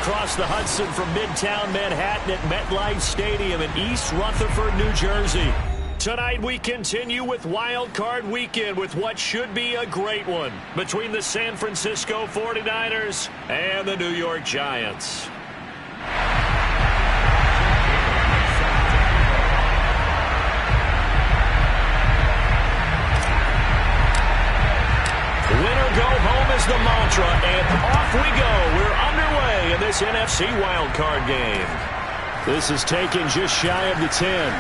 across the Hudson from Midtown Manhattan at MetLife Stadium in East Rutherford, New Jersey. Tonight we continue with Wild Card Weekend with what should be a great one between the San Francisco 49ers and the New York Giants. Winner go home is the mantra, and off we go. We're underway in this NFC wildcard game. This is taken just shy of the 10.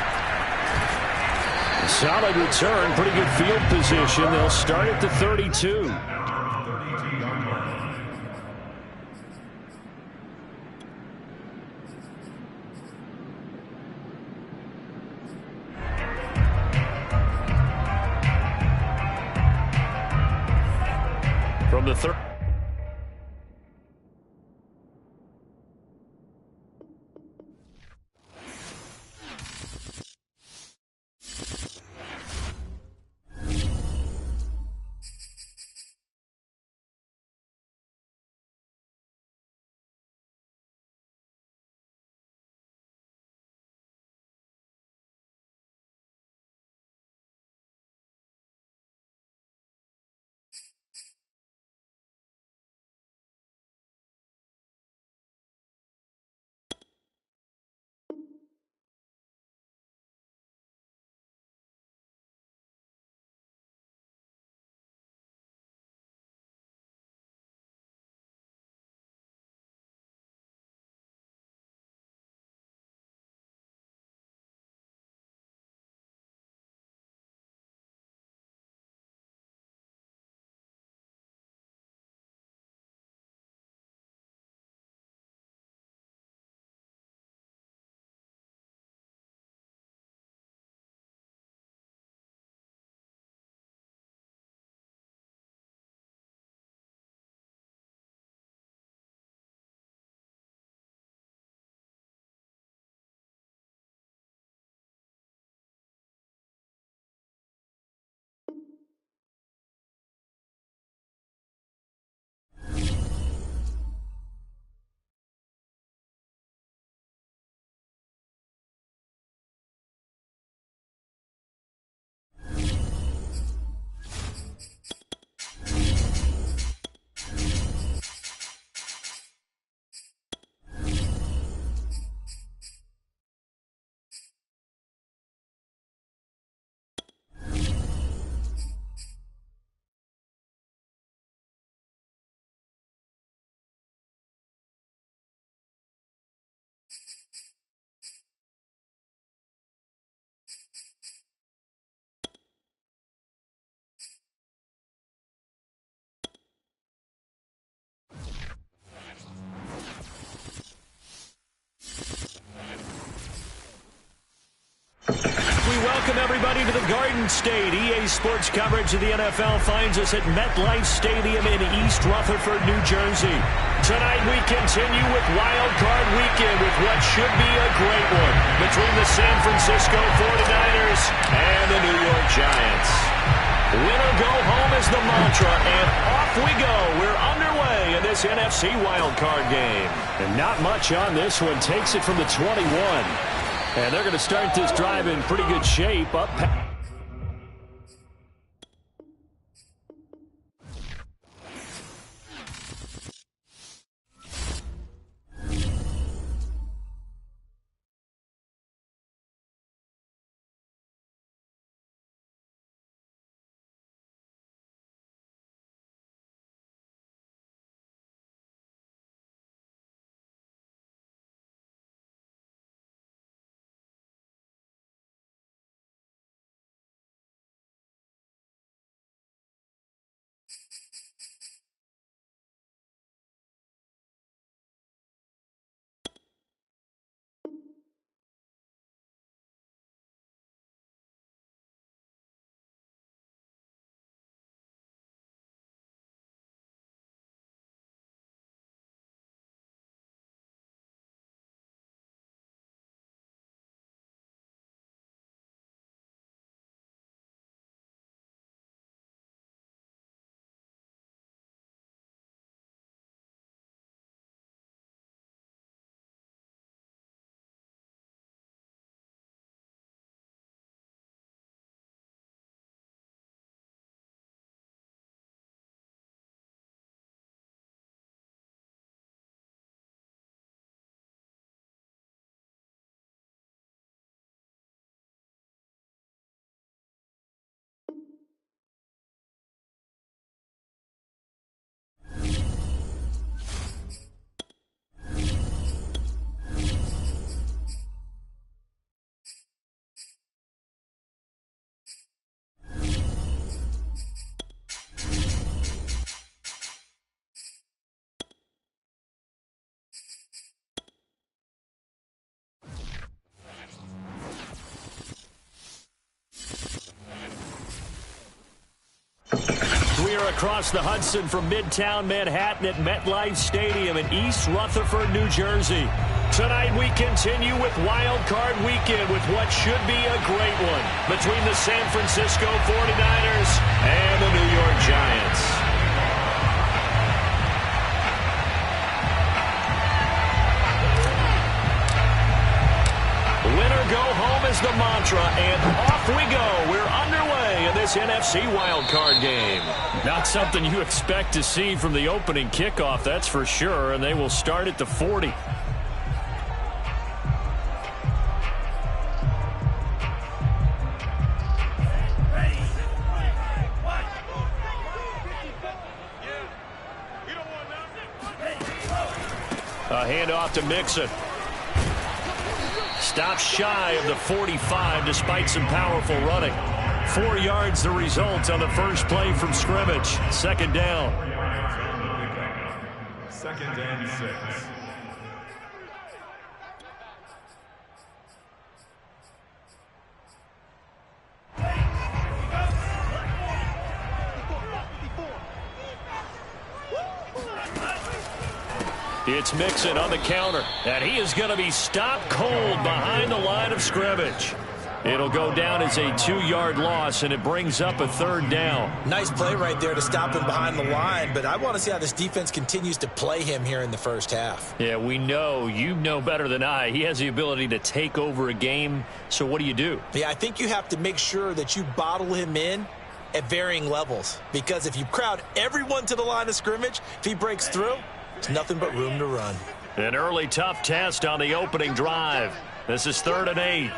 Solid return, pretty good field position. They'll start at the 32. From the third. Welcome, everybody, to the Garden State. EA Sports coverage of the NFL finds us at MetLife Stadium in East Rutherford, New Jersey. Tonight, we continue with Wild Card Weekend with what should be a great one between the San Francisco 49ers and the New York Giants. Winner go home is the mantra, and off we go. We're underway in this NFC Wild Card game. And not much on this one. Takes it from the 21. And they're going to start this drive in pretty good shape. Up. across the Hudson from Midtown Manhattan at MetLife Stadium in East Rutherford, New Jersey. Tonight we continue with Wild Card Weekend with what should be a great one between the San Francisco 49ers and the New York Giants. Winner go home is the mantra, and off we go. We're underway in this NFC wildcard game. Not something you expect to see from the opening kickoff, that's for sure, and they will start at the 40. A handoff to Mixon. Stops shy of the 45 despite some powerful running. 4 yards the result on the first play from scrimmage. Second down. Second and 6. It's Mixon on the counter, and he is going to be stopped cold behind the line of scrimmage. It'll go down as a 2-yard loss, and it brings up a third down. Nice play right there to stop him behind the line, but I want to see how this defense continues to play him here in the first half. Yeah, we know. You know better than I. He has the ability to take over a game, so what do? Yeah, I think you have to make sure that you bottle him in at varying levels, because if you crowd everyone to the line of scrimmage, if he breaks through, there's nothing but room to run. An early tough test on the opening drive. This is 3rd and 8.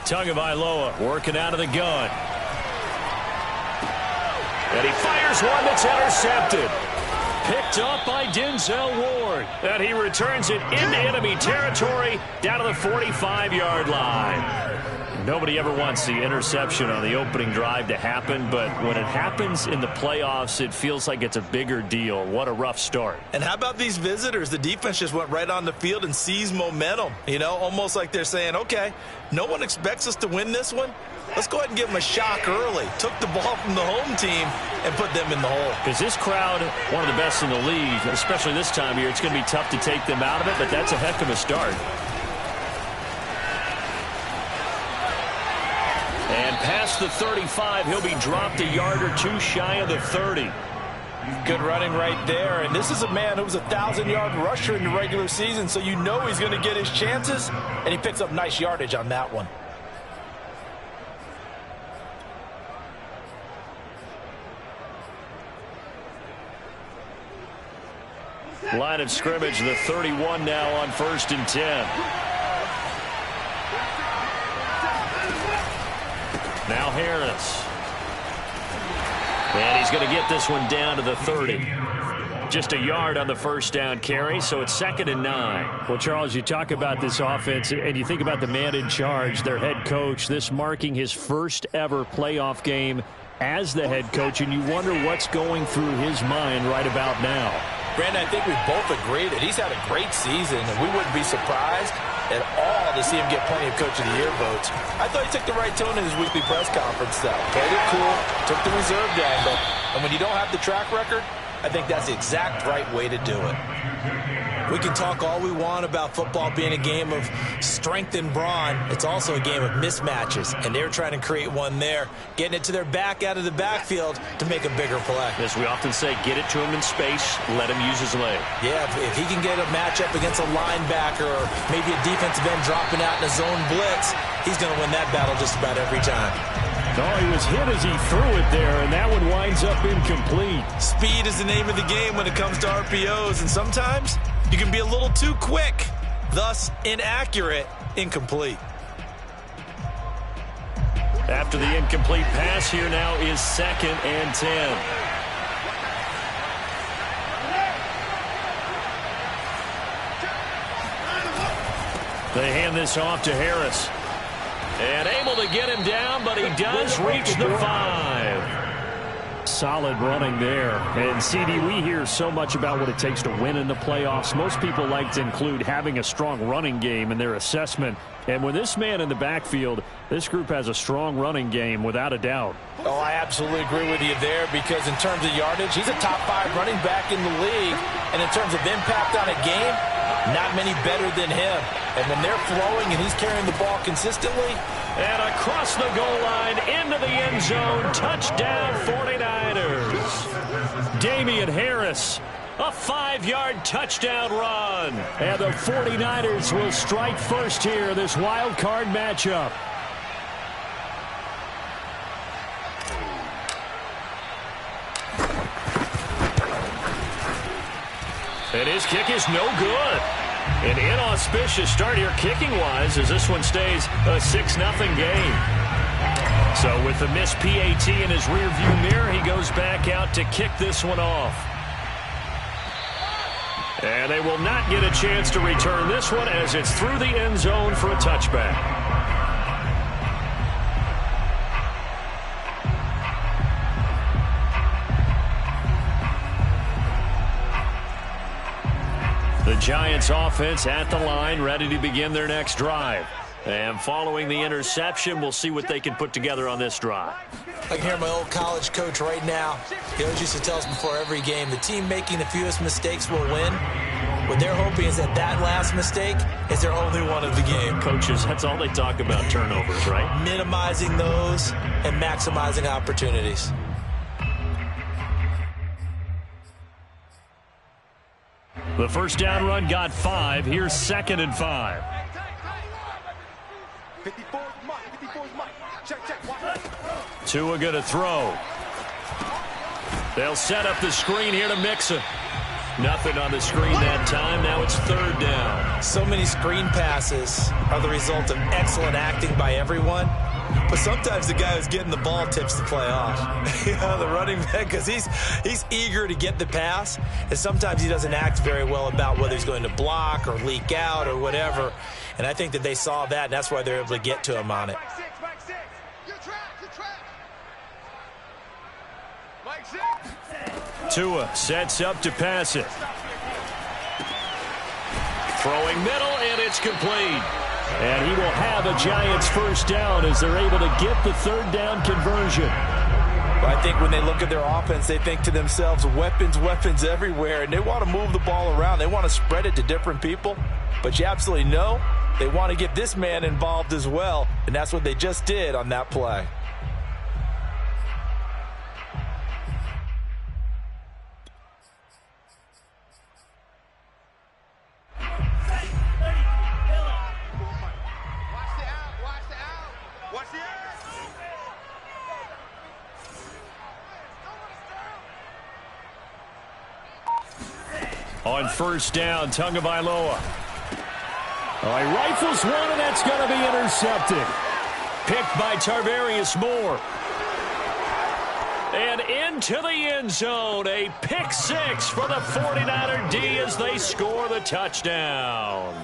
Tagovailoa working out of the gun. And he fires one that's intercepted. Picked up by Denzel Ward. And he returns it into enemy territory down to the 45-yard line. Nobody ever wants the interception on the opening drive to happen, but when it happens in the playoffs, it feels like it's a bigger deal. What a rough start. And how about these visitors? The defense just went right on the field and seized momentum. You know, almost like they're saying, okay, no one expects us to win this one. Let's go ahead and give them a shock early. Took the ball from the home team and put them in the hole. Because this crowd, one of the best in the league, especially this time of year, it's going to be tough to take them out of it, but that's a heck of a start. And past the 35, he'll be dropped a yard or two shy of the 30. Good running right there. And this is a man who was a 1,000-yard rusher in the regular season, so you know he's going to get his chances, and he picks up nice yardage on that one. Line of scrimmage, the 31 now on 1st and 10. Now Harris. And he's going to get this one down to the 30. Just a yard on the first down carry, so it's 2nd and 9. Well, Charles, you talk about this offense, and you think about the man in charge, their head coach, this marking his first ever playoff game as the head coach, and you wonder what's going through his mind right about now. Brandon, I think we both agree that he's had a great season, and we wouldn't be surprised at all to see him get plenty of Coach of the Year votes. I thought he took the right tone in his weekly press conference, though. Played it cool, took the reserved angle, and when you don't have the track record, I think that's the exact right way to do it. We can talk all we want about football being a game of strength and brawn. It's also a game of mismatches, and they're trying to create one there, getting it to their back out of the backfield to make a bigger play. As we often say, get it to him in space, let him use his leg. Yeah, if he can get a matchup against a linebacker or maybe a defensive end dropping out in a zone blitz, he's going to win that battle just about every time. Oh, he was hit as he threw it there, and that one winds up incomplete. Speed is the name of the game when it comes to RPOs, and sometimes you can be a little too quick, thus inaccurate, incomplete. After the incomplete pass, here now is 2nd and 10. They hand this off to Harris. And able to get him down, but he does reach the 5. solid running there. And, CD, we hear so much about what it takes to win in the playoffs. Most people like to include having a strong running game in their assessment. And with this man in the backfield, this group has a strong running game without a doubt. Oh, I absolutely agree with you there, because in terms of yardage, he's a top 5 running back in the league. And in terms of impact on a game, not many better than him. And when they're flowing and he's carrying the ball consistently. And across the goal line, into the end zone, touchdown 49ers. Damian Harris, a 5-yard touchdown run. And the 49ers will strike first here, this wild card matchup. And his kick is no good. An inauspicious start here kicking-wise as this one stays a 6-0 game. So with the missed PAT in his rearview mirror, he goes back out to kick this one off. And they will not get a chance to return this one as it's through the end zone for a touchback. The Giants offense at the line, ready to begin their next drive. And following the interception, we'll see what they can put together on this drive. I can hear my old college coach right now. He always used to tell us before every game, the team making the fewest mistakes will win. What they're hoping is that last mistake is their only one of the game. Coaches, that's all they talk about, turnovers, right? Minimizing those and maximizing opportunities. The first down run got 5. Here's 2nd and 5. Tua going to throw. They'll set up the screen here to Mixon. Nothing on the screen that time. Now it's 3rd down. So many screen passes are the result of excellent acting by everyone. But sometimes the guy who's getting the ball tips the play off. The running back, because he's eager to get the pass, and sometimes he doesn't act very well about whether he's going to block or leak out or whatever. And I think that they saw that, and that's why they're able to get to him on it. Tua sets up to pass it. Throwing middle, and it's complete. And he will have a Giants first down as they're able to get the 3rd down conversion. I think when they look at their offense, they think to themselves, weapons, weapons everywhere, and they want to move the ball around. They want to spread it to different people, but you absolutely know they want to get this man involved as well, and that's what they just did on that play. On first down, Tagovailoa. He rifles one, and that's going to be intercepted. Picked by Tarvarius Moore. And into the end zone, a pick 6 for the 49er D as they score the touchdown.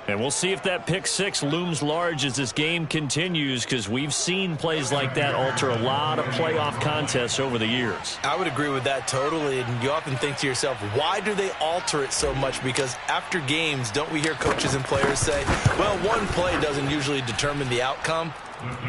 And we'll see if that pick 6 looms large as this game continues, because we've seen plays like that alter a lot of playoff contests over the years. I would agree with that totally, and you often think to yourself, why do they alter it so much? Because after games, don't we hear coaches and players say, well, one play doesn't usually determine the outcome?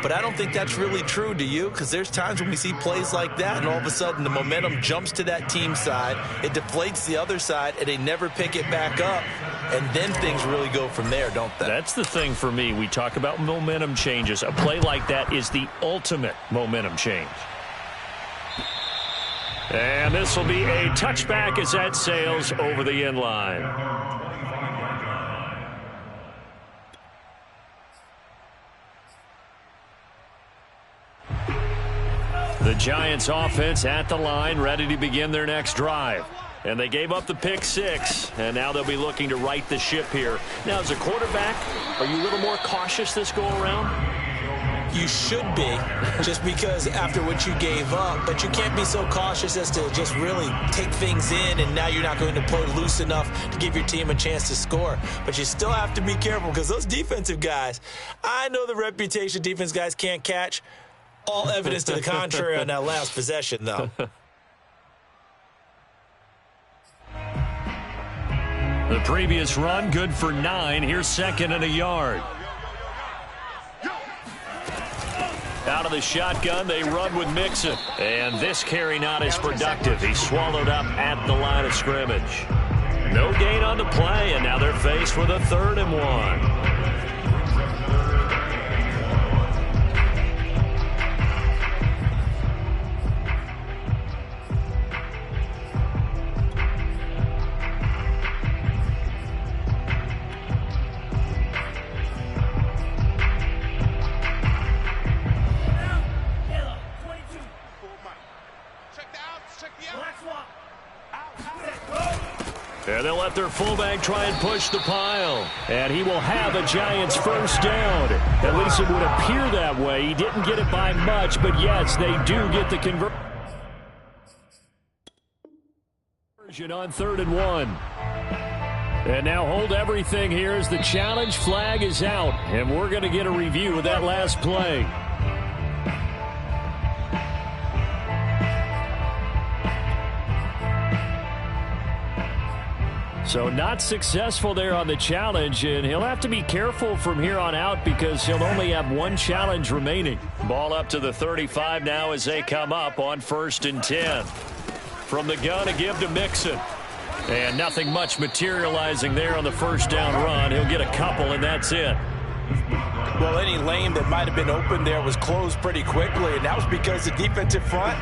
But I don't think that's really true, do you? Because there's times when we see plays like that, and all of a sudden the momentum jumps to that team side, it deflates the other side, and they never pick it back up, and then things really go from there, don't they? That's the thing for me. We talk about momentum changes. A play like that is the ultimate momentum change. And this will be a touchback as that sails over the end line. The Giants offense at the line, ready to begin their next drive. And they gave up the pick 6, and now they'll be looking to right the ship here. Now, as a quarterback, are you a little more cautious this go-around? You should be, just because after what you gave up, but you can't be so cautious as to just really take things in, and now you're not going to play loose enough to give your team a chance to score. But you still have to be careful, because those defensive guys, I know the reputation defense guys can't catch, all evidence to the contrary on that last possession, though. The previous run, good for 9. Here's second and a yard. Out of the shotgun, they run with Mixon. And this carry not as productive. He's swallowed up at the line of scrimmage. No gain on the play, and now they're faced with a 3rd and 1. And they'll let their fullback try and push the pile. And he will have a Giants first down. At least it would appear that way. He didn't get it by much, but yes, they do get the conversion on 3rd and 1. And now hold everything here as the challenge flag is out. And we're going to get a review of that last play. So not successful there on the challenge, and he'll have to be careful from here on out because he'll only have 1 challenge remaining. Ball up to the 35 now as they come up on 1st and 10. From the gun, a give to Mixon. And nothing much materializing there on the first down run. He'll get a couple, and that's it. Well, any lane that might have been open there was closed pretty quickly, and that was because the defensive front,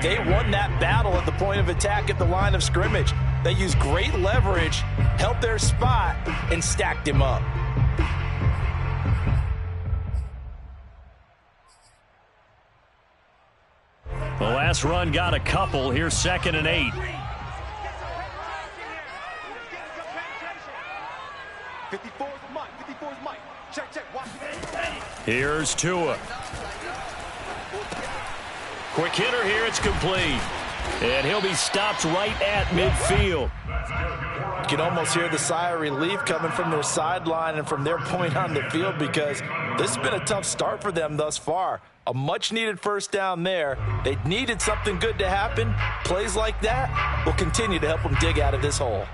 they won that battle at the point of attack at the line of scrimmage. They used great leverage, held their spot, and stacked him up. The last run got a couple. Here's 2nd and 8. 54's Mike. 54's Mike. Check, check. Watch. Here's Tua. Quick hitter here. It's complete. And he'll be stopped right at midfield. You can almost hear the sigh of relief coming from their sideline and from their point on the field because this has been a tough start for them thus far. A much-needed first down there. They needed something good to happen. Plays like that will continue to help them dig out of this hole.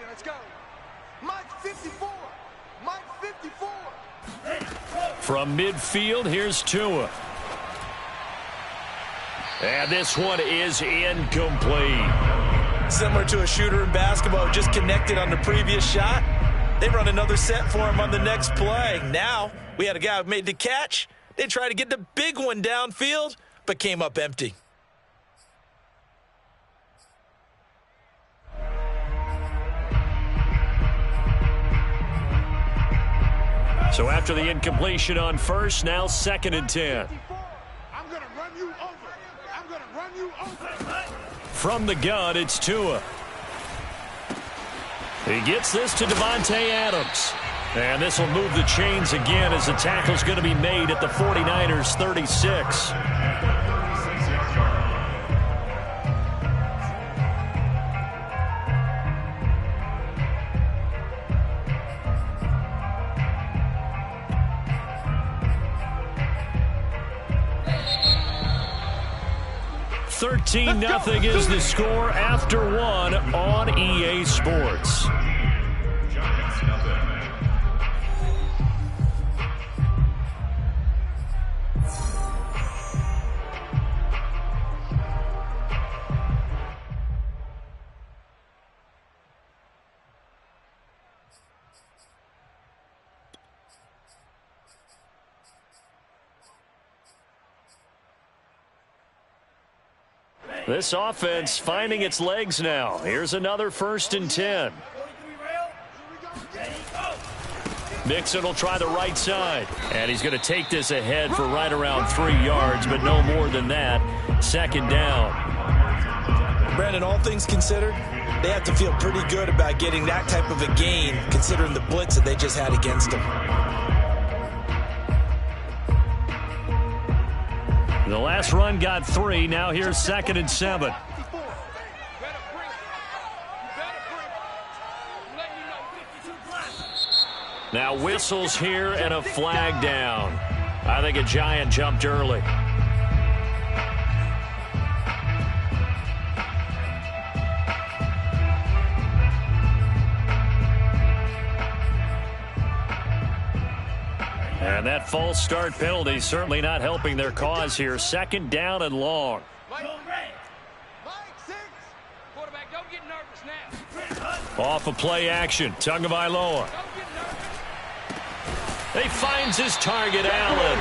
Let's go. Mike 54. Mike 54. From midfield, here's Tua. And this one is incomplete. Similar to a shooter in basketball, just connected on the previous shot. They run another set for him on the next play. Now, we had a guy who made the catch. They tried to get the big one downfield, but came up empty. So after the incompletion on first, now 2nd and 10. I'm going to run you over. I'm going to run you over. From the gun, it's Tua. He gets this to Devontae Adams. And this will move the chains again as the tackle's going to be made at the 49ers 36. Nothing is the score after 1 on EA Sports. This offense finding its legs now. Here's another 1st and 10. Mixon will try the right side. And he's going to take this ahead for right around 3 yards, but no more than that. 2nd down. Brandon, all things considered, they have to feel pretty good about getting that type of a gain, considering the blitz that they just had against them. The last run got 3. Now here's 2nd and 7. Now whistles here and a flag down. I think a Giant jumped early. And that false start penalty certainly not helping their cause here. Second down and long. Off of play action. Tagovailoa. He finds his target, Allen.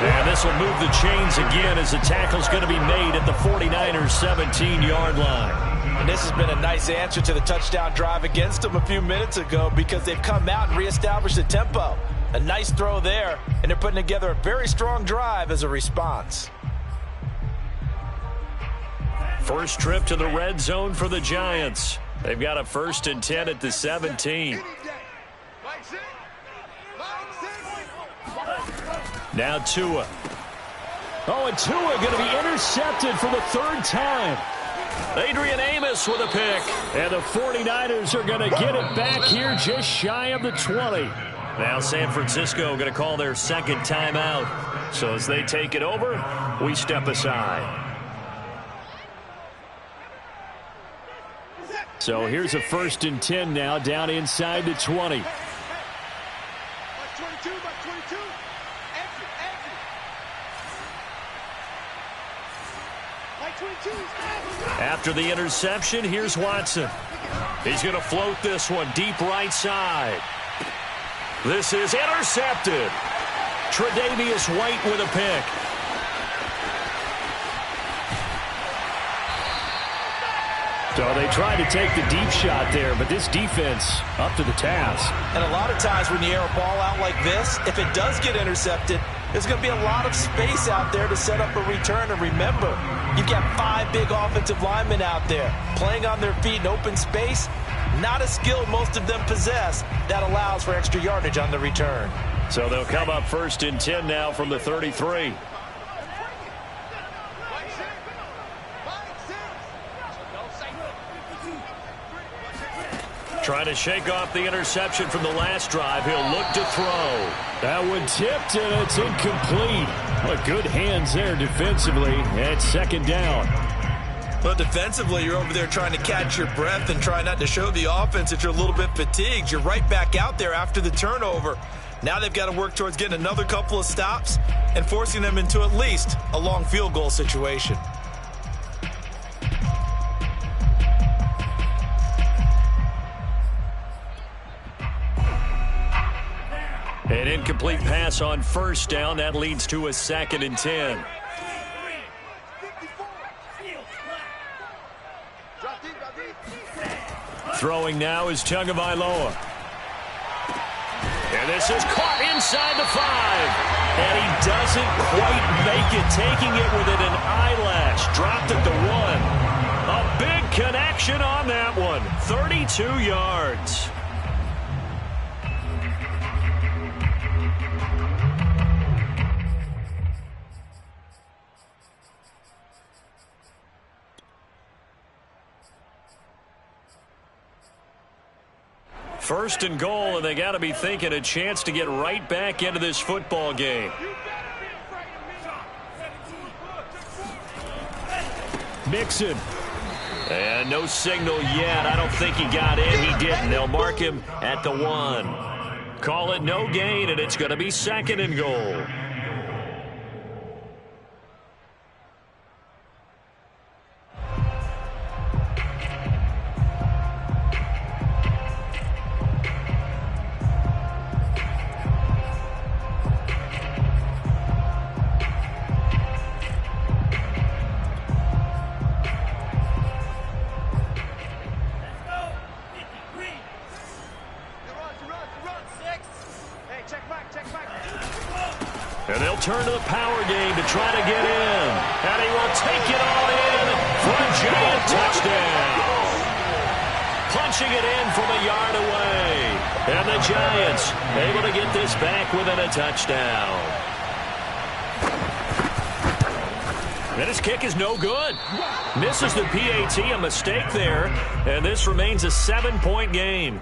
And this will move the chains again as the tackle's going to be made at the 49ers' 17-yard line. And this has been a nice answer to the touchdown drive against them a few minutes ago because they've come out and reestablished the tempo. A nice throw there, and they're putting together a very strong drive as a response. First trip to the red zone for the Giants. They've got a 1st and 10 at the 17. Now Tua. Oh, and Tua going to be intercepted for the 3rd time. Adrian Amos with a pick. And the 49ers are going to get it back here just shy of the 20. Now San Francisco going to call their 2nd timeout. So as they take it over, we step aside. So here's a 1st and 10 now down inside the 20. After the interception, here's Watson. He's going to float this one deep right side. This is intercepted. Tre'Davious White with a pick. So they tried to take the deep shot there, but this defense up to the task. And a lot of times when you air a ball out like this, if it does get intercepted, there's going to be a lot of space out there to set up a return. And remember, you've got 5 big offensive linemen out there playing on their feet in open space. Not a skill most of them possess. That allows for extra yardage on the return. So they'll come up 1st and 10 now from the 33. Trying to shake off the interception from the last drive. He'll look to throw. That one tipped, and it's incomplete. But good hands there defensively at 2nd down. Well, defensively, you're over there trying to catch your breath and try not to show the offense that you're a little bit fatigued. You're right back out there after the turnover. Now they've got to work towards getting another couple of stops and forcing them into at least a long field goal situation. An incomplete pass on 1st down. That leads to a 2nd and 10. Throwing now is Tagovailoa. And this is caught inside the 5. And he doesn't quite make it, taking it within an eyelash. Dropped at the 1. A big connection on that one. 32 yards. First and goal, and they got to be thinking a chance to get right back into this football game. Mixon. And no signal yet. I don't think he got in. He didn't. They'll mark him at the 1. Call it no gain, and it's going to be 2nd and goal. And they'll turn to the power game to try to get in. And he will take it all in for a giant touchdown. Punching it in from a yard away. And the Giants able to get this back within a touchdown. And his kick is no good. Misses the PAT, a mistake there. And this remains a 7-point game.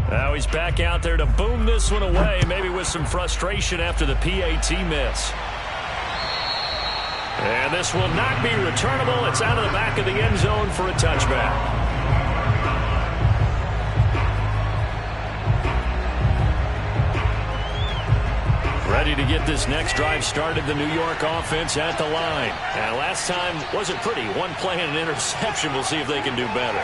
Now he's back out there to boom this one away, maybe with some frustration after the PAT miss. And this will not be returnable. It's out of the back of the end zone for a touchback. Ready to get this next drive started, the New York offense at the line. And last time wasn't pretty. One play and an interception. We'll see if they can do better.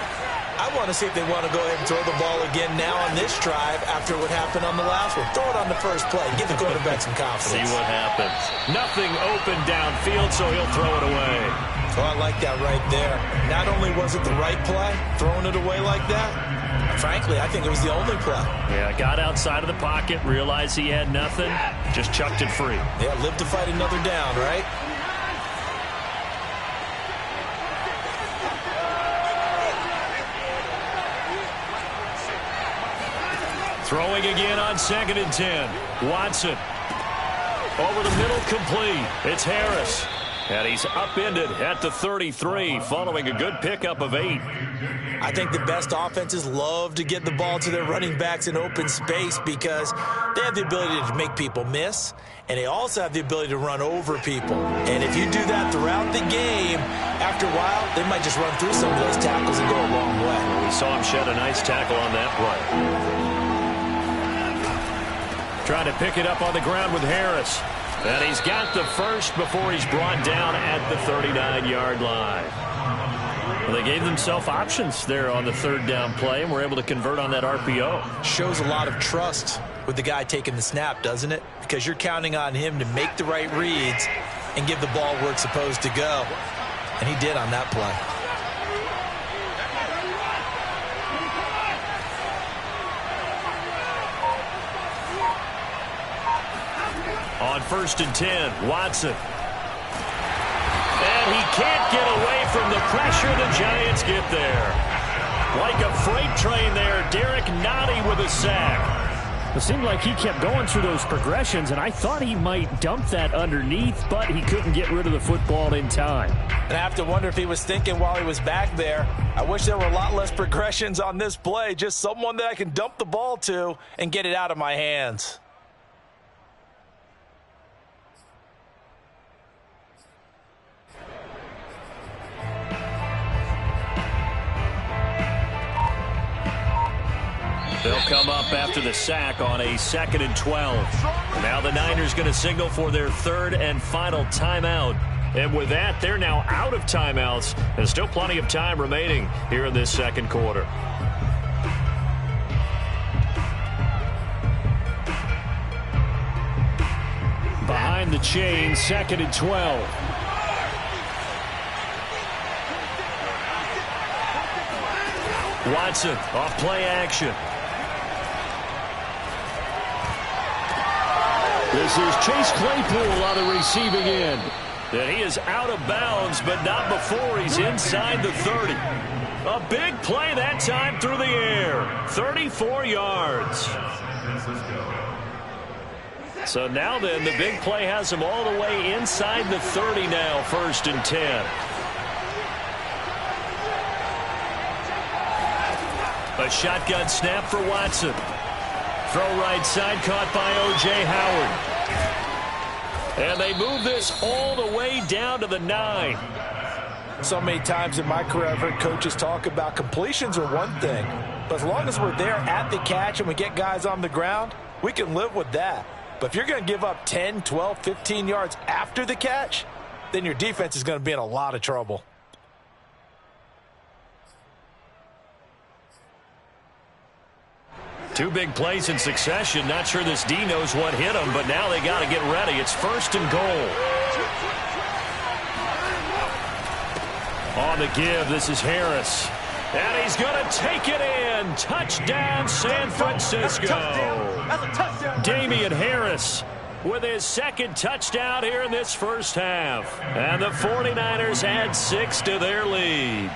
I want to see if they want to go ahead and throw the ball again now on this drive after what happened on the last one. Throw it on the first play. Give the quarterback some confidence. See what happens. Nothing open downfield, so he'll throw it away. Oh, I like that right there. Not only was it the right play, throwing it away like that, frankly, I think it was the only play. Yeah, got outside of the pocket, realized he had nothing, just chucked it free. Yeah, live to fight another down, right? Throwing again on 2nd and 10. Watson. Over the middle, complete. It's Harris. And he's upended at the 33, following a good pickup of 8. I think the best offenses love to get the ball to their running backs in open space because they have the ability to make people miss, and they also have the ability to run over people. And if you do that throughout the game, after a while, they might just run through some of those tackles and go a long way. We saw him shed a nice tackle on that play. Trying to pick it up on the ground with Harris. And he's got the first before he's brought down at the 39-yard line. Well, they gave themselves options there on the 3rd down play, and were able to convert on that RPO. Shows a lot of trust with the guy taking the snap, doesn't it? Because you're counting on him to make the right reads and give the ball where it's supposed to go. And he did on that play. On 1st and 10, Watson. And he can't get away from the pressure. The Giants get there. Like a freight train there, Derek Nottie with a sack. It seemed like he kept going through those progressions, and I thought he might dump that underneath, but he couldn't get rid of the football in time. And I have to wonder if he was thinking while he was back there, I wish there were a lot less progressions on this play, just someone that I can dump the ball to and get it out of my hands. They'll come up after the sack on a 2nd and 12. Now the Niners going to signal for their 3rd and final timeout. And with that, they're now out of timeouts. There's still plenty of time remaining here in this 2nd quarter. Behind the chain, 2nd and 12. Watson off play action. This is Chase Claypool on the receiving end. And he is out of bounds, but not before he's inside the 30. A big play that time through the air. 34 yards. So now then, the big play has him all the way inside the 30 now, 1st and 10. A shotgun snap for Watson. Throw right side, caught by O.J. Howard. And they move this all the way down to the 9. So many times in my career, I've heard coaches talk about completions are one thing. But as long as we're there at the catch and we get guys on the ground, we can live with that. But if you're going to give up 10, 12, 15 yards after the catch, then your defense is going to be in a lot of trouble. Two big plays in succession. Not sure this D knows what hit him, but now they got to get ready. It's 1st and goal. On the give, this is Harris. And he's going to take it in. Touchdown, San Francisco. That's a touchdown. Damian Harris with his 2nd touchdown here in this 1st half. And the 49ers add 6 to their lead.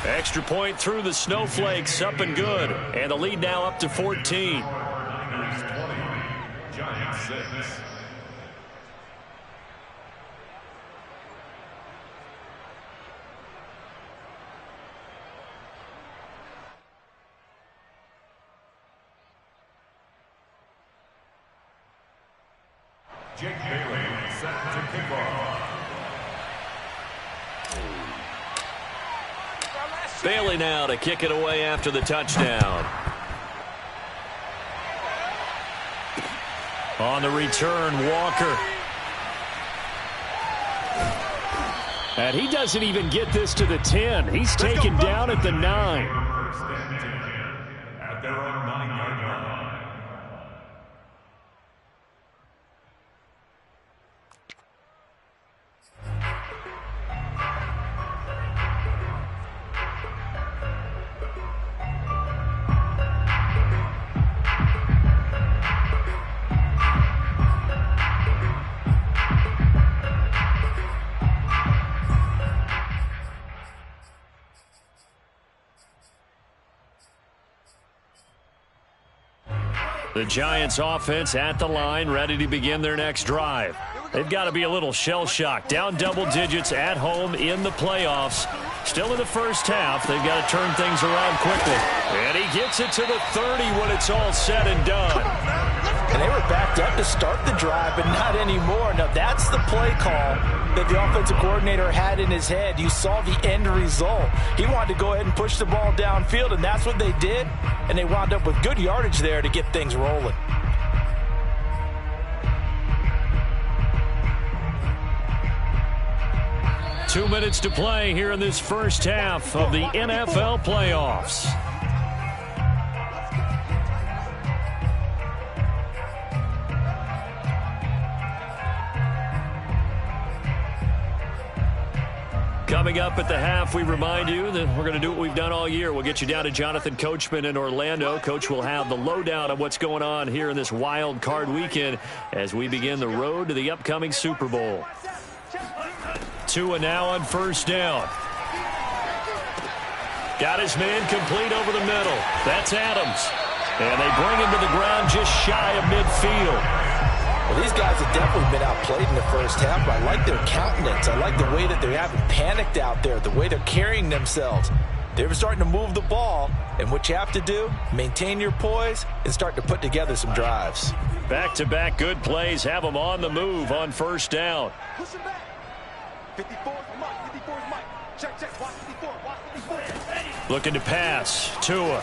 Extra point through the snowflakes, up and good. And the lead now up to 14. Jake Bailey set to kick off. Bailey now to kick it away after the touchdown. On the return, Walker. And he doesn't even get this to the 10. He's taken down at the 9. First and 10 at their own 9-yard line. The Giants offense at the line, ready to begin their next drive. They've got to be a little shell-shocked. Down double digits at home in the playoffs. Still in the first half. They've got to turn things around quickly. And he gets it to the 30 when it's all said and done. And they were backed up to start the drive, but not anymore. Now, that's the play call that the offensive coordinator had in his head. You saw the end result. He wanted to go ahead and push the ball downfield, and that's what they did. And they wound up with good yardage there to get things rolling. Two minutes to play here in this first half of the NFL playoffs. Coming up at the half, we remind you that we're going to do what we've done all year. We'll get you down to Jonathan Coachman in Orlando. Coach will have the lowdown of what's going on here in this wild card weekend as we begin the road to the upcoming Super Bowl. Tua now on first down. Got his man complete over the middle. That's Adams. And they bring him to the ground just shy of midfield. Well, these guys have definitely been outplayed in the first half. I like their countenance. I like the way that they haven't panicked out there, the way they're carrying themselves. They're starting to move the ball, and what you have to do, maintain your poise and start to put together some drives. Back-to-back good plays have them on the move on first down. Push him back. 54 is Mike. 54 is Mike. Check. Watch 54. Watch 54. Looking to pass. Tua.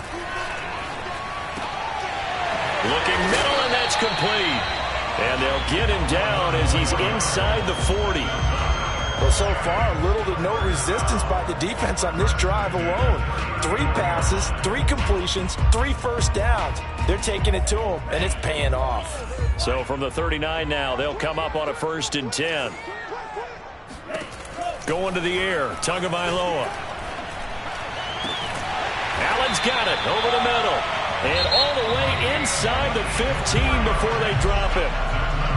Looking middle, and that's complete. And they'll get him down as he's inside the 40. Well, so far, little to no resistance by the defense on this drive alone. 3 passes, 3 completions, 3 first downs. They're taking it to him, and it's paying off. So from the 39 now, they'll come up on a 1st and 10. Going to the air, Tagovailoa. Allen's got it over the middle. And all the way inside the 15 before they drop him.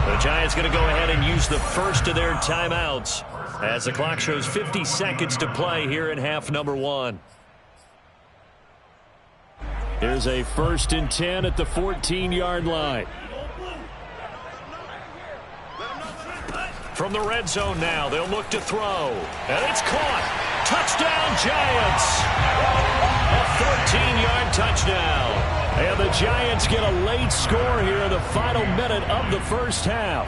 The Giants going to go ahead and use the first of their timeouts as the clock shows 50 seconds to play here in half number 1. Here's a 1st and 10 at the 14-yard line. From the red zone now, they'll look to throw. And it's caught. Touchdown, Giants. A 14-yard touchdown. And the Giants get a late score here in the final minute of the first half.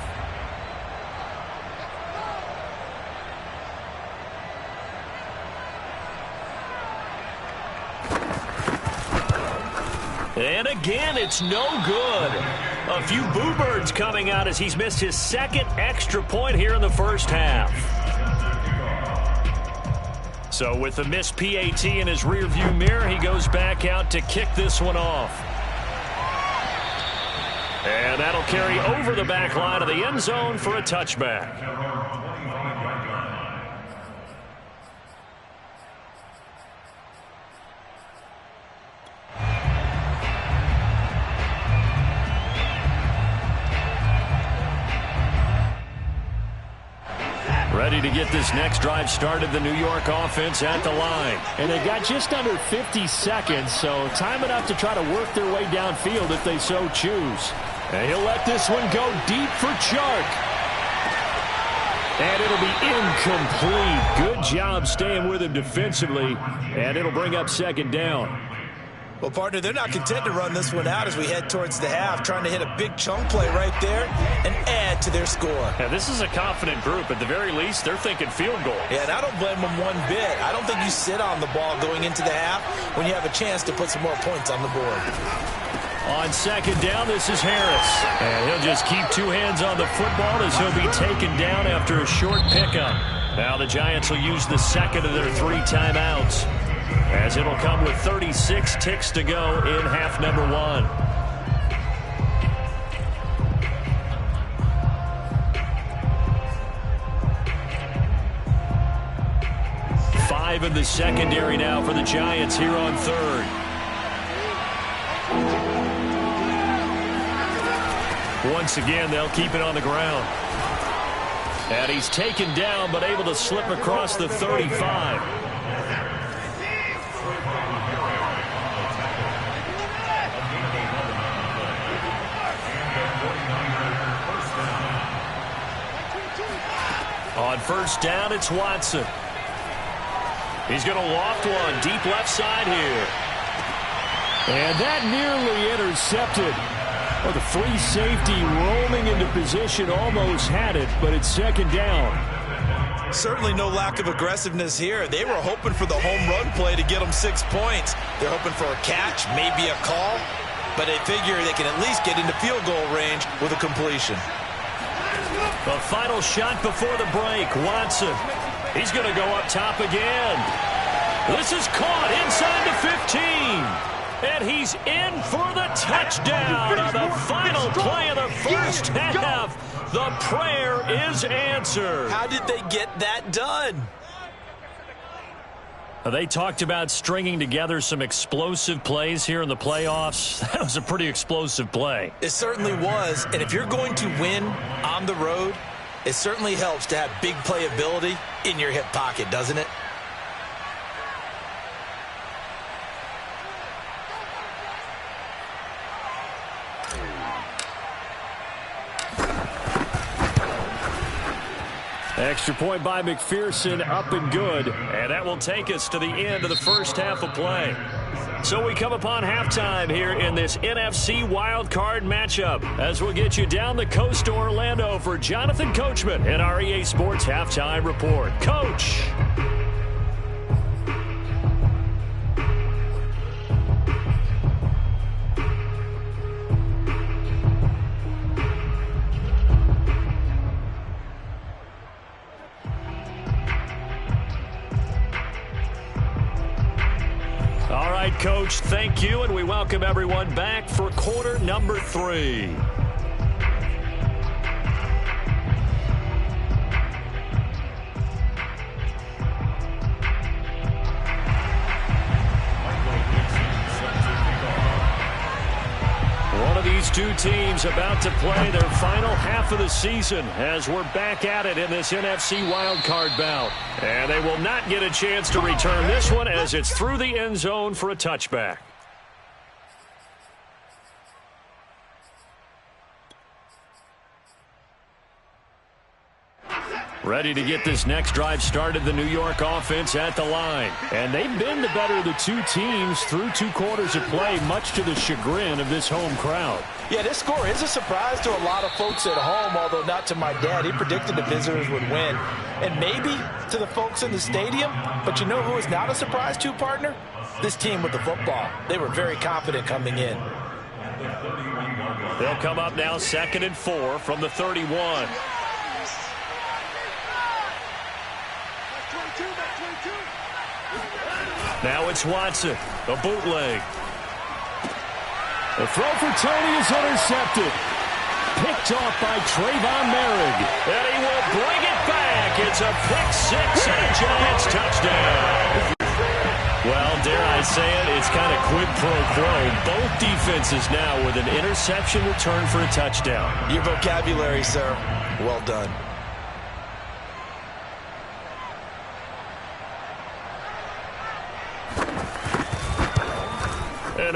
And again, it's no good. A few boo birds coming out as he's missed his 2nd extra point here in the first half. So with the missed PAT in his rearview mirror, he goes back out to kick this one off. And that'll carry over the back line of the end zone for a touchback. Ready to get this next drive started, the New York offense at the line. And they've got just under 50 seconds, so time enough to try to work their way downfield if they so choose. And he'll let this one go deep for Chark. And it'll be incomplete. Good job staying with him defensively. And it'll bring up second down. Well, partner, they're not content to run this one out as we head towards the half, trying to hit a big chunk play right there and add to their score. Yeah, this is a confident group. At the very least, they're thinking field goal. Yeah, and I don't blame them one bit. I don't think you sit on the ball going into the half when you have a chance to put some more points on the board. On second down, this is Harris. And he'll just keep two hands on the football as he'll be taken down after a short pickup. Now the Giants will use the second of their 3 timeouts, as it'll come with 36 ticks to go in half number 1. Five in the secondary now for the Giants here on third. Once again, they'll keep it on the ground. And he's taken down, but able to slip across the 35. On first down, it's Watson. He's going to loft one deep left side here. And that nearly intercepted. Well, the free safety roaming into position almost had it, but it's second down. Certainly no lack of aggressiveness here. They were hoping for the home run play to get them 6 points. They're hoping for a catch, maybe a call, but they figure they can at least get into field goal range with a completion. The final shot before the break, Watson. He's going to go up top again. This is caught inside the 15. And he's in for the touchdown on the final play of the first half. The prayer is answered. How did they get that done? They talked about stringing together some explosive plays here in the playoffs. That was a pretty explosive play. It certainly was. And if you're going to win on the road, it certainly helps to have big playability in your hip pocket, doesn't it? Extra point by McPherson, up and good. And that will take us to the end of the first half of play. So we come upon halftime here in this NFC wildcard matchup, as we'll get you down the coast to Orlando for Jonathan Coachman and our EA Sports Halftime Report. Coach. All right, Coach, thank you, and we welcome everyone back for quarter number 3. One of these two teams about to play their final half of the season as we're back at it in this NFC wildcard bout. And they will not get a chance to return this one as it's through the end zone for a touchback. Ready to get this next drive started, the New York offense at the line. And they've been the better of the two teams through 2 quarters of play, much to the chagrin of this home crowd. Yeah, this score is a surprise to a lot of folks at home, although not to my dad. He predicted the visitors would win. And maybe to the folks in the stadium, but you know who is not a surprise to, partner? This team with the football. They were very confident coming in. They'll come up now 2nd and 4 from the 31. Now it's Watson, a bootleg. The throw for Tony is intercepted. Picked off by Trayvon Merrick. And he will bring it back. It's a pick 6 and a Giants touchdown. Well, dare I say it, it's kind of quid pro quo. Both defenses now with an interception return for a touchdown. Your vocabulary, sir. Well done. And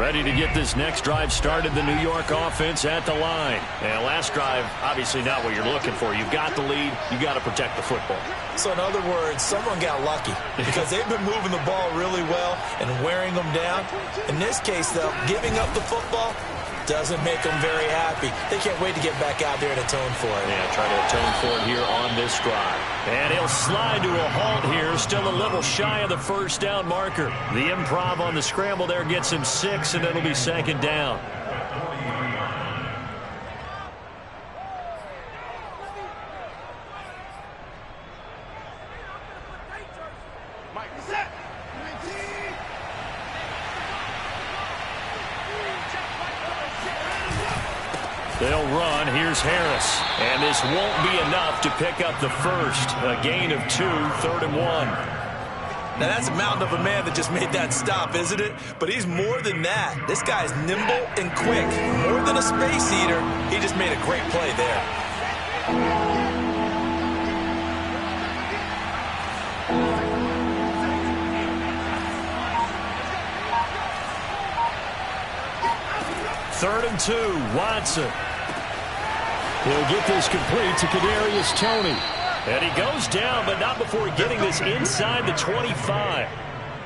Ready to get this next drive started, the New York offense at the line. And last drive, obviously not what you're looking for. You've got the lead. You got to protect the football. So in other words, someone got lucky because they've been moving the ball really well and wearing them down. In this case, though, giving up the football doesn't make them very happy. They can't wait to get back out there and atone for it. Yeah, try to atone for it here on this drive. And he'll slide to a halt here, still a little shy of the first down marker. The improv on the scramble there gets him 6, and it'll be second down. They'll run. Here's Harris. And this won't be enough to pick up the first. A gain of 2, 3rd and 1. Now, that's a mountain of a man that just made that stop, isn't it? But he's more than that. This guy's nimble and quick. More than a space eater. He just made a great play there. Third and 2, Watson. He'll get this complete to Kadarius Toney. And he goes down, but not before getting this inside the 25.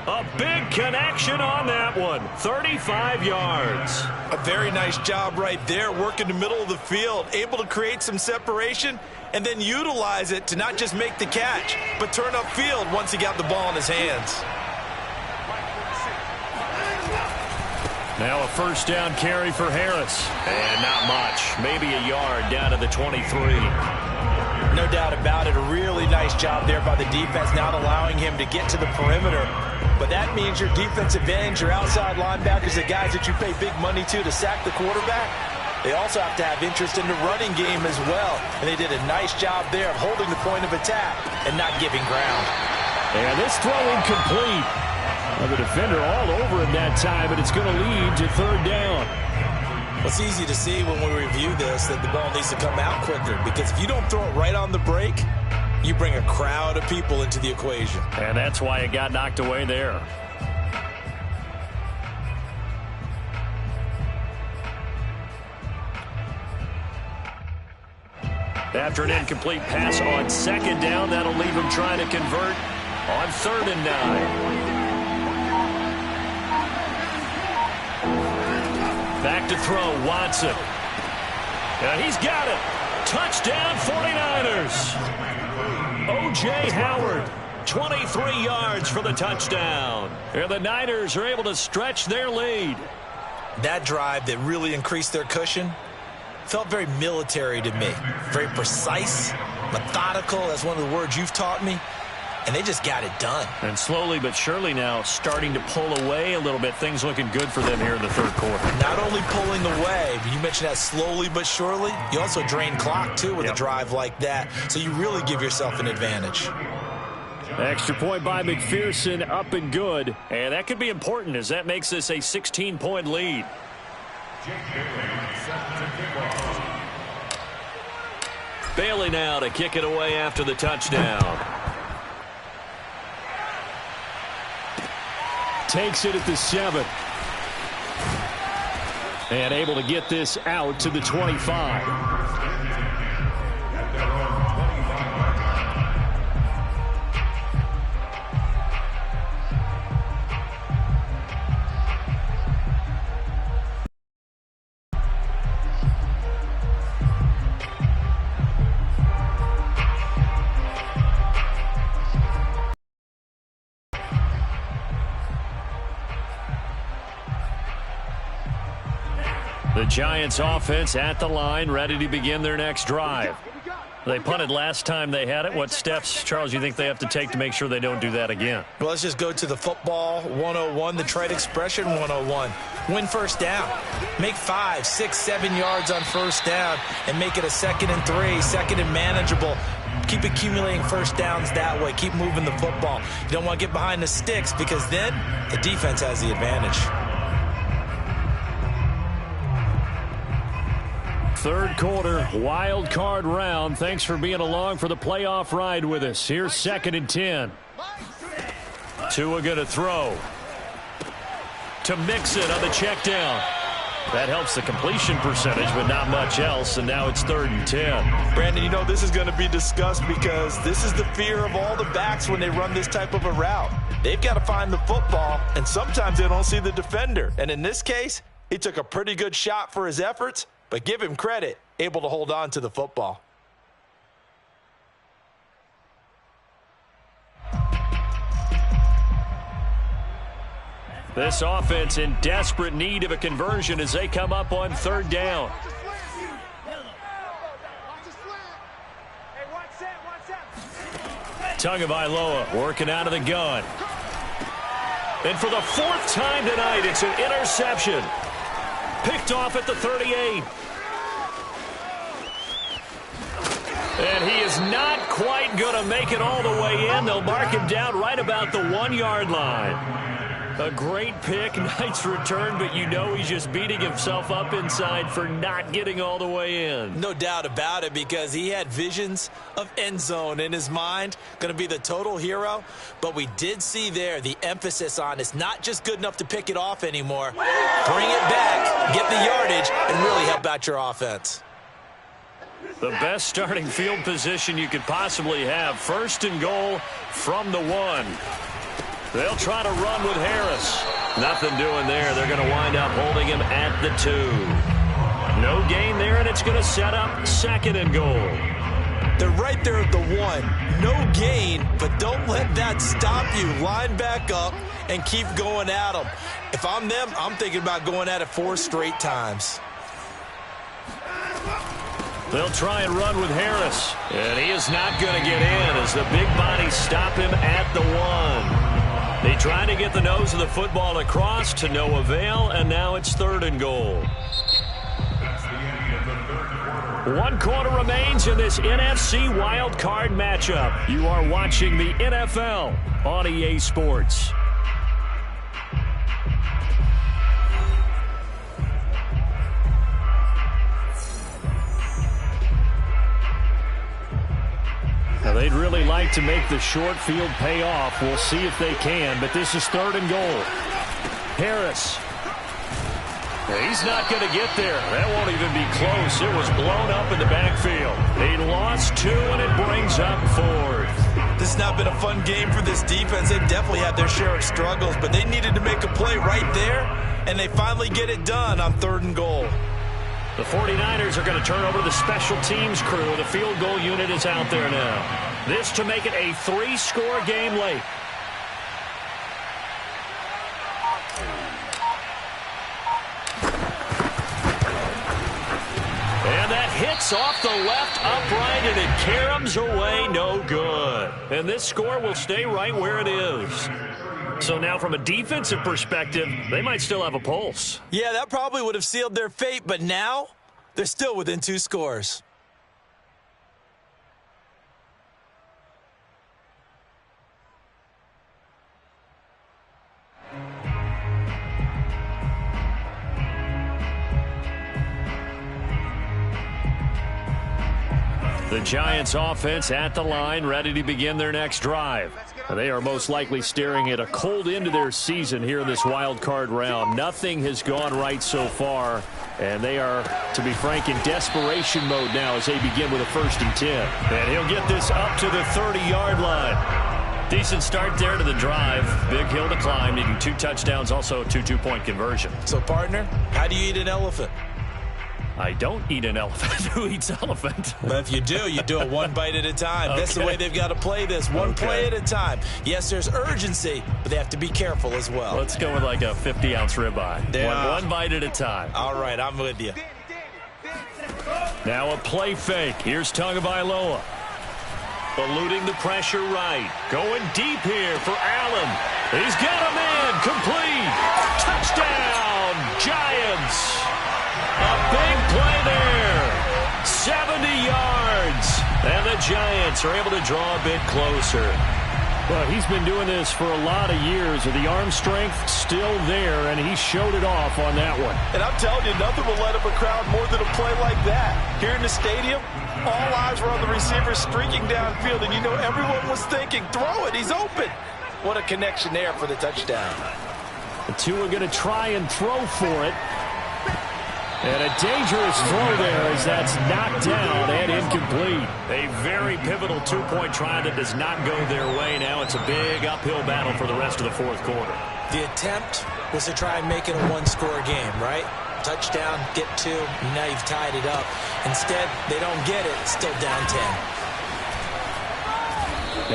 A big connection on that one. 35 yards. A very nice job right there, working the middle of the field, able to create some separation, and then utilize it to not just make the catch, but turn upfield once he got the ball in his hands. Now a first down carry for Harris. And not much. Maybe a yard down to the 23. No doubt about it. A really nice job there by the defense, not allowing him to get to the perimeter. But that means your defensive ends, your outside linebackers, the guys that you pay big money to sack the quarterback, they also have to have interest in the running game as well. And they did a nice job there of holding the point of attack and not giving ground. And this throw incomplete. Well, the defender all over him that time, but it's going to lead to 3rd down. Well, it's easy to see when we review this that the ball needs to come out quicker, because if you don't throw it right on the break, you bring a crowd of people into the equation. And that's why it got knocked away there. After an incomplete pass on 2nd down, that'll leave him trying to convert on 3rd and 9. Back to throw, Watson. And he's got it. Touchdown, 49ers. O.J. Howard, 23 yards for the touchdown. And the Niners are able to stretch their lead. That drive that really increased their cushion felt very military to me. Very precise, methodical. That's one of the words you've taught me. And they just got it done. And slowly but surely now starting to pull away a little bit. Things looking good for them here in the 3rd quarter. Not only pulling away, but you mentioned that slowly but surely. You also drain clock, too, with a drive like that. So you really give yourself an advantage. Extra point by McPherson, up and good. And that could be important as that makes this a 16-point lead. Bailey now to kick it away after the touchdown. Takes it at the 7. And able to get this out to the 25. The Giants offense at the line, ready to begin their next drive. They punted last time they had it. What steps, Charles, you think they have to take to make sure they don't do that again? Well, let's just go to the football 101, the trade expression 101. Win first down. Make 5, 6, 7 yards on first down and make it a 2nd and 3, 2nd and manageable. Keep accumulating first downs that way. Keep moving the football. You don't want to get behind the sticks because then the defense has the advantage. 3rd quarter, wild card round. Thanks for being along for the playoff ride with us. Here's 2nd and 10. Tua going to throw. to Mixon on the check down. That helps the completion percentage, but not much else, and now it's 3rd and 10. Brandon, you know this is going to be discussed because this is the fear of all the backs when they run this type of a route. They've got to find the football, and sometimes they don't see the defender. And in this case, he took a pretty good shot for his efforts, but give him credit, able to hold on to the football. This offense in desperate need of a conversion as they come up on 3rd down. Tagovailoa working out of the gun. And for the 4th time tonight, it's an interception. Picked off at the 38. And he is not quite going to make it all the way in. They'll mark him down right about the 1-yard line. A great pick, nice return, but you know he's just beating himself up inside for not getting all the way in. No doubt about it, because he had visions of end zone in his mind, going to be the total hero. But we did see there the emphasis on it's not just good enough to pick it off anymore. Bring it back, get the yardage, and really help out your offense. The best starting field position you could possibly have. 1st and goal from the 1. They'll try to run with Harris. Nothing doing there. They're going to wind up holding him at the 2. No gain there, and it's going to set up 2nd and goal. They're right there at the 1. No gain, but don't let that stop you. Line back up and keep going at them. If I'm them, I'm thinking about going at it 4 straight times. They'll try and run with Harris. And he is not going to get in as the big bodies stop him at the 1. They try to get the nose of the football across to no avail, and now it's 3rd and goal. 1 quarter remains in this NFC wild card matchup. You are watching the NFL on EA Sports. Now, they'd really like to make the short field pay off. We'll see if they can, but this is 3rd and goal. Harris. He's not going to get there. That won't even be close. It was blown up in the backfield. He lost 2, and it brings up 4th. This has not been a fun game for this defense. They've definitely had their share of struggles, but they needed to make a play right there, and they finally get it done on 3rd and goal. The 49ers are going to turn over to the special teams crew. The field goal unit is out there now. This to make it a 3-score game late. And that hits off the left upright, and it caroms away, no good. And this score will stay right where it is. So now from a defensive perspective, they might still have a pulse. Yeah, that probably would have sealed their fate, but now they're still within 2 scores. The Giants offense at the line, ready to begin their next drive. They are most likely staring at a cold end to their season here in this wild card round. Nothing has gone right so far, and they are, to be frank, in desperation mode now as they begin with a 1st and 10. And he'll get this up to the 30-yard line. Decent start there to the drive. Big hill to climb, needing 2 touchdowns, also a 2 two-point conversion. So, partner, how do you eat an elephant? I don't eat an elephant. Who eats elephant? But if you do it 1 bite at a time. Okay. That's the way they've got to play this. One play at a time. Yes, there's urgency, but they have to be careful as well. Let's go with like a 50-ounce ribeye. Yeah. One bite at a time. All right, I'm with you. Now a play fake. Here's Tagovailoa. Eluding the pressure right. Going deep here for Allen. He's got a man. Complete. Touchdown, Giants. A big play there. 70 yards. And the Giants are able to draw a bit closer. Well, he's been doing this for a lot of years. The arm strength still there, and he showed it off on that one. And I'm telling you, nothing will light up a crowd more than a play like that. Here in the stadium, all eyes were on the receiver streaking downfield, and you know everyone was thinking, throw it, he's open. What a connection there for the touchdown. The two are going to try and throw for it. And a dangerous throw there as that's knocked down and incomplete. A very pivotal two-point try that does not go their way. Now it's a big uphill battle for the rest of the fourth quarter. The attempt was to try and make it a one-score game, right? Touchdown, get two, and now you've tied it up. Instead, they don't get it. It's still down 10.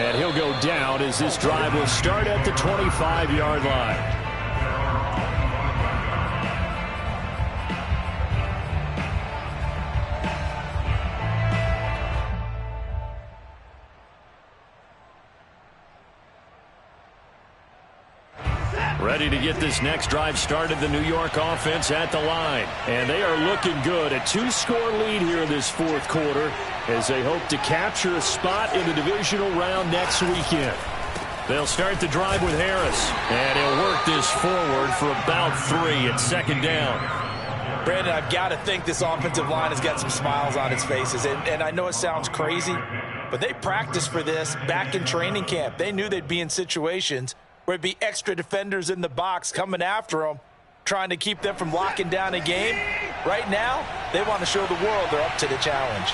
And he'll go down as this drive will start at the 25-yard line. Ready to get this next drive started, the New York offense at the line. And they are looking good. A two-score lead here in this fourth quarter as they hope to capture a spot in the divisional round next weekend. They'll start the drive with Harris. And he'll work this forward for about 3 at second down. Brandon, I've got to think this offensive line has got some smiles on its faces. And I know it sounds crazy, but they practiced for this back in training camp. They knew they'd be in situations where it'd be extra defenders in the box coming after them, trying to keep them from locking down a game. Right now, they want to show the world they're up to the challenge.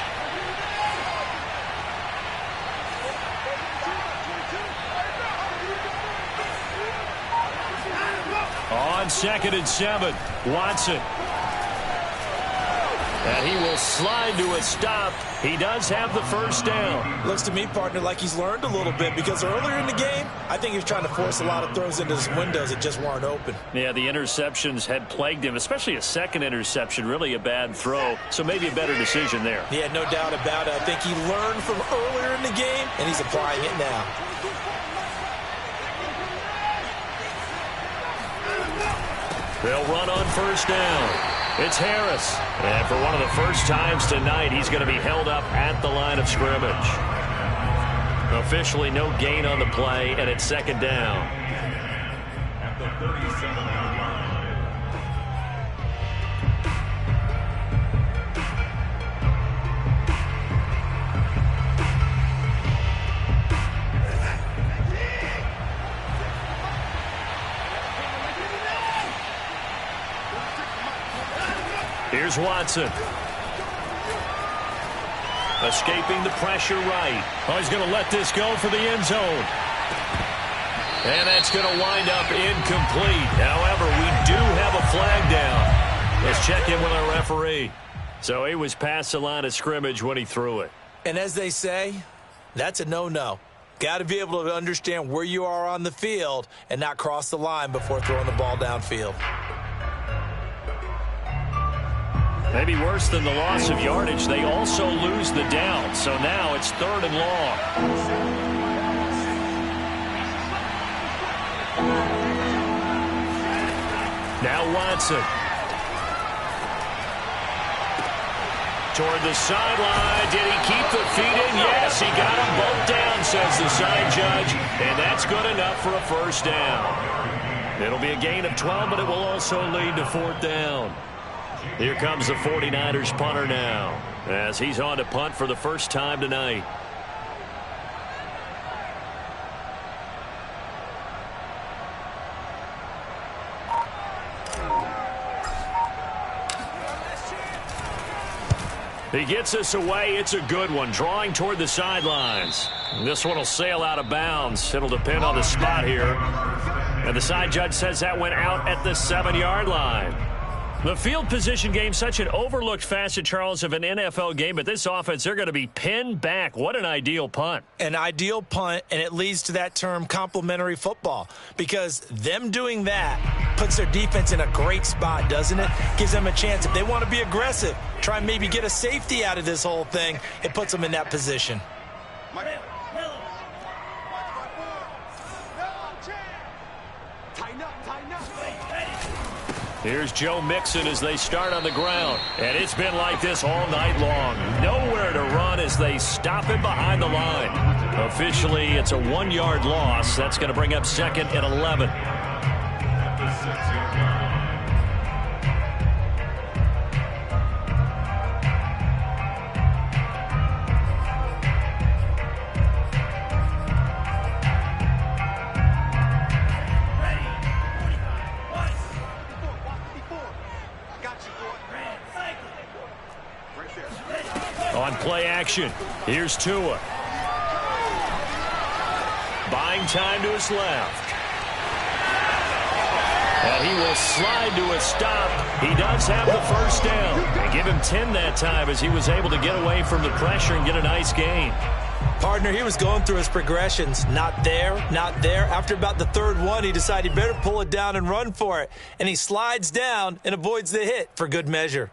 On 2nd and 7, Watson. And he will slide to a stop. He does have the first down. Looks to me, partner, like he's learned a little bit because earlier in the game, I think he was trying to force a lot of throws into his windows that just weren't open. Yeah, the interceptions had plagued him, especially a second interception, really a bad throw. So maybe a better decision there. Yeah, no doubt about it. I think he learned from earlier in the game, and he's applying it now. They'll run on first down. It's Harris. And for one of the first times tonight, he's going to be held up at the line of scrimmage. Officially no gain on the play, and it's second down. At the 37-yard line. Here's Watson. Escaping the pressure right. Oh, he's going to let this go for the end zone. And that's going to wind up incomplete. However, we do have a flag down. Let's check in with our referee. So he was past the line of scrimmage when he threw it. And as they say, that's a no-no. Got to be able to understand where you are on the field and not cross the line before throwing the ball downfield. Maybe worse than the loss of yardage, they also lose the down. So now it's 3rd and long. Now Watson. Toward the sideline. Did he keep the feet in? Yes, he got them both down, says the side judge. And that's good enough for a first down. It'll be a gain of 12, but it will also lead to 4th down. Here comes the 49ers punter now, as he's on to punt for the first time tonight. He gets us away. It's a good one, drawing toward the sidelines. This one will sail out of bounds. It'll depend on the spot here. And the side judge says that went out at the 7-yard line. The field position game, such an overlooked facet, Charles, of an NFL game. But this offense, they're going to be pinned back. What an ideal punt. An ideal punt, and it leads to that term complementary football. Because them doing that puts their defense in a great spot, doesn't it? Gives them a chance. If they want to be aggressive, try and maybe get a safety out of this whole thing, it puts them in that position. Here's Joe Mixon as they start on the ground. And it's been like this all night long. Nowhere to run as they stop him behind the line. Officially, it's a 1-yard loss. That's going to bring up 2nd and 11. At the 6-yard line. formation. Here's Tua. Buying time to his left. And he will slide to a stop. He does have the first down. And give him 10 that time as he was able to get away from the pressure and get a nice gain. Partner, he was going through his progressions. Not there, not there. After about the third one, he decided he better pull it down and run for it. And he slides down and avoids the hit for good measure.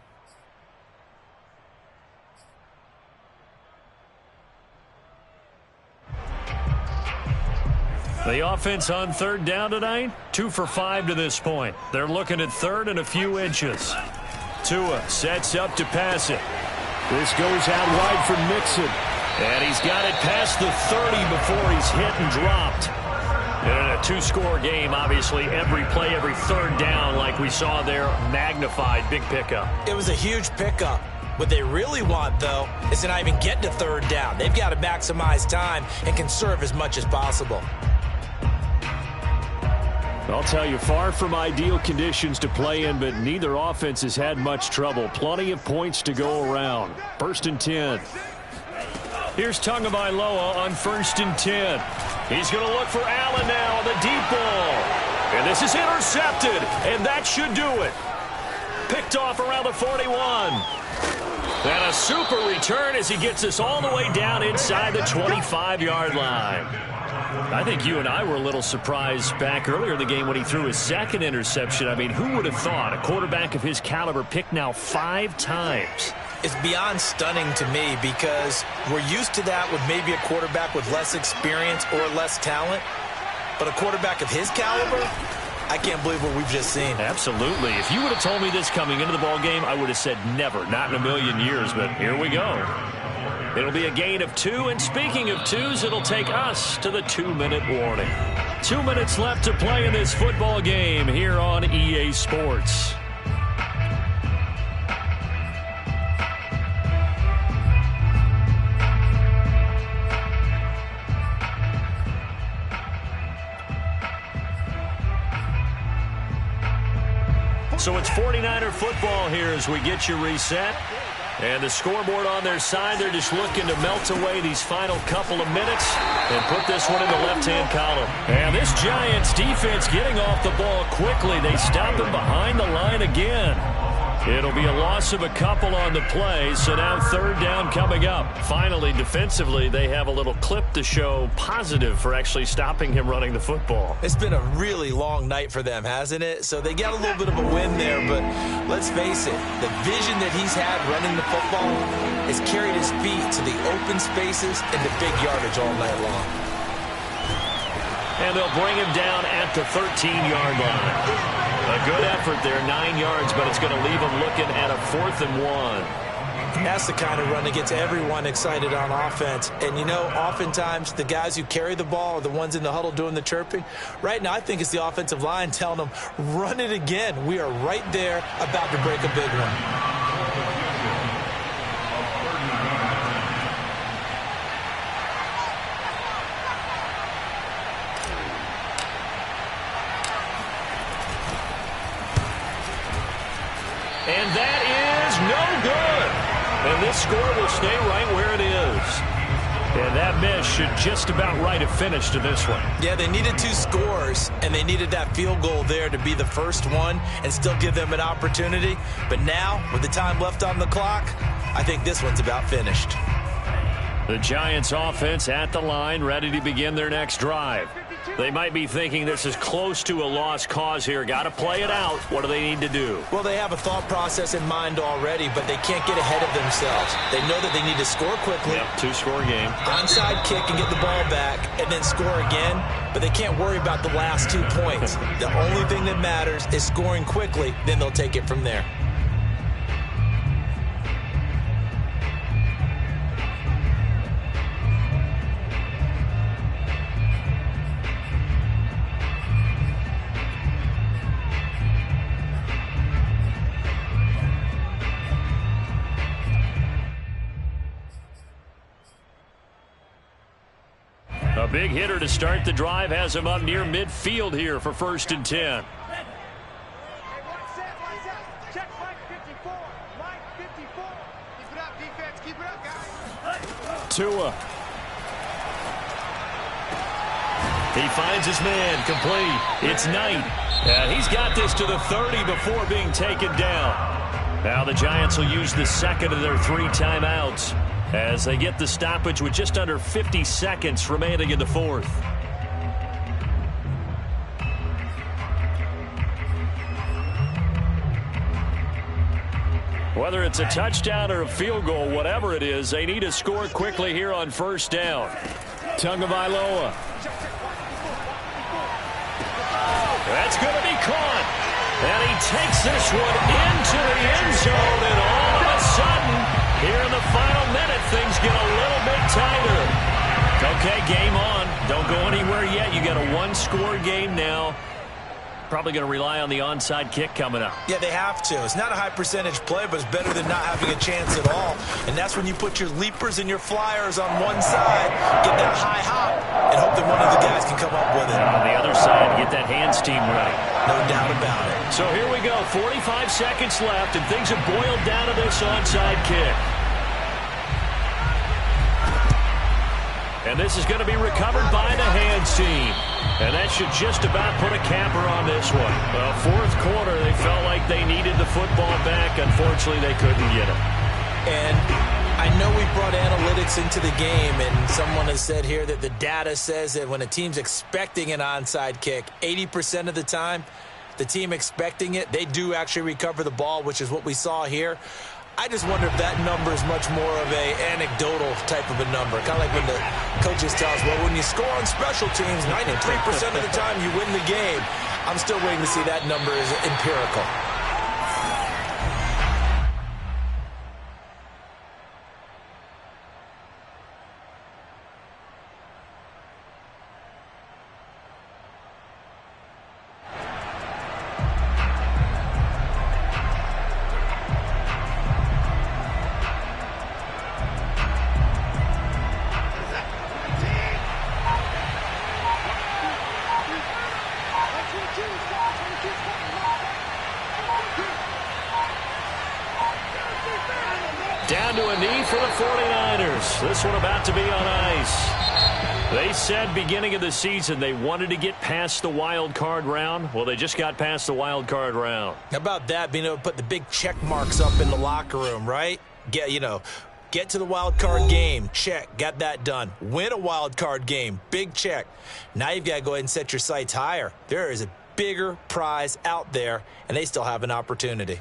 The offense on third down tonight, 2 for 5 to this point. They're looking at third and a few inches. Tua sets up to pass it. This goes out wide for Mixon. And he's got it past the 30 before he's hit and dropped. And in a two-score game, obviously, every play, every third down, like we saw there, magnified. Big pickup. It was a huge pickup. What they really want, though, is to not even get to third down. They've got to maximize time and conserve as much as possible. I'll tell you, far from ideal conditions to play in, but neither offense has had much trouble. Plenty of points to go around. 1st and 10. Here's Tagovailoa on 1st and 10. He's going to look for Allen now on the deep ball. And this is intercepted, and that should do it. Picked off around the 41. And a super return as he gets us all the way down inside the 25-yard line. I think you and I were a little surprised back earlier in the game when he threw his second interception. I mean, who would have thought a quarterback of his caliber picked now 5 times? It's beyond stunning to me because we're used to that with maybe a quarterback with less experience or less talent. But a quarterback of his caliber, I can't believe what we've just seen. Absolutely. If you would have told me this coming into the ball game, I would have said never, not in a million years. But here we go. It'll be a gain of 2, and speaking of 2s, it'll take us to the 2-minute warning. 2 minutes left to play in this football game here on EA Sports. So it's 49er football here as we get you reset. And the scoreboard on their side, they're just looking to melt away these final couple of minutes and put this one in the left-hand column. And this Giants defense getting off the ball quickly. They stop him behind the line again. It'll be a loss of a couple on the play, so now third down coming up. Finally, defensively, they have a little clip to show positive for actually stopping him running the football. It's been a really long night for them, hasn't it? So they got a little bit of a win there, but let's face it, the vision that he's had running the football has carried his feet to the open spaces and the big yardage all night long. And they'll bring him down at the 13-yard line. A good effort there, 9 yards, but it's going to leave him looking at a 4th and 1. That's the kind of run that gets everyone excited on offense. And, you know, oftentimes the guys who carry the ball are the ones in the huddle doing the chirping. Right now, I think it's the offensive line telling them, run it again. We are right there about to break a big one. And that is no good. And this score will stay right where it is. And that miss should just about write a finish to this one. Yeah, they needed 2 scores, and they needed that field goal there to be the first one and still give them an opportunity. But now, with the time left on the clock, I think this one's about finished. The Giants offense at the line, ready to begin their next drive. They might be thinking this is close to a lost cause here. Got to play it out. What do they need to do? Well, they have a thought process in mind already, but they can't get ahead of themselves. They know that they need to score quickly. Yep, 2-score game. Onside kick and get the ball back and then score again, but they can't worry about the last 2 points. The only thing that matters is scoring quickly, then they'll take it from there. A big hitter to start the drive has him up near midfield here for 1st and 10. Check Mike 54. Mike 54. Keep it up, defense. Keep it up, guys. Tua. He finds his man, complete. It's Knight. And he's got this to the 30 before being taken down. Now the Giants will use the second of their 3 timeouts as they get the stoppage with just under 50 seconds remaining in the fourth. Whether it's a touchdown or a field goal, whatever it is, they need to score quickly here on first down. Tagovailoa. That's going to be caught. And he takes this one into the end zone, and all of a sudden, here in the final minute, things get a little bit tighter. Okay, game on. Don't go anywhere yet. You got a 1-score game now. Probably going to rely on the onside kick coming up. Yeah, they have to. It's not a high percentage play, but it's better than not having a chance at all. And that's when you put your leapers and your flyers on one side, get that high hop, and hope that one of the guys can come up with it. On the other side, get that hands team ready. No doubt about it. So here we go. 45 seconds left, and things have boiled down to this onside kick. And this is going to be recovered by the hands team. And that should just about put a capper on this one. Well, fourth quarter, they felt like they needed the football back. Unfortunately, they couldn't get it. And I know we brought analytics into the game, and someone has said here that the data says that when a team's expecting an onside kick, 80% of the time, the team expecting it, they do actually recover the ball, which is what we saw here. I just wonder if that number is much more of a anecdotal type of a number. Kind of like when the coaches tell us, well, when you score on special teams, 93% of the time you win the game. I'm still waiting to see that number is empirical. Down to a knee for the 49ers. This one about to be on ice. They said beginning of the season they wanted to get past the wild card round. Well, they just got past the wild card round. How about that, being able to put the big check marks up in the locker room, right? Get to the wild card game, check, got that done. Win a wild card game, big check. Now you've got to go ahead and set your sights higher. There is a bigger prize out there, and they still have an opportunity.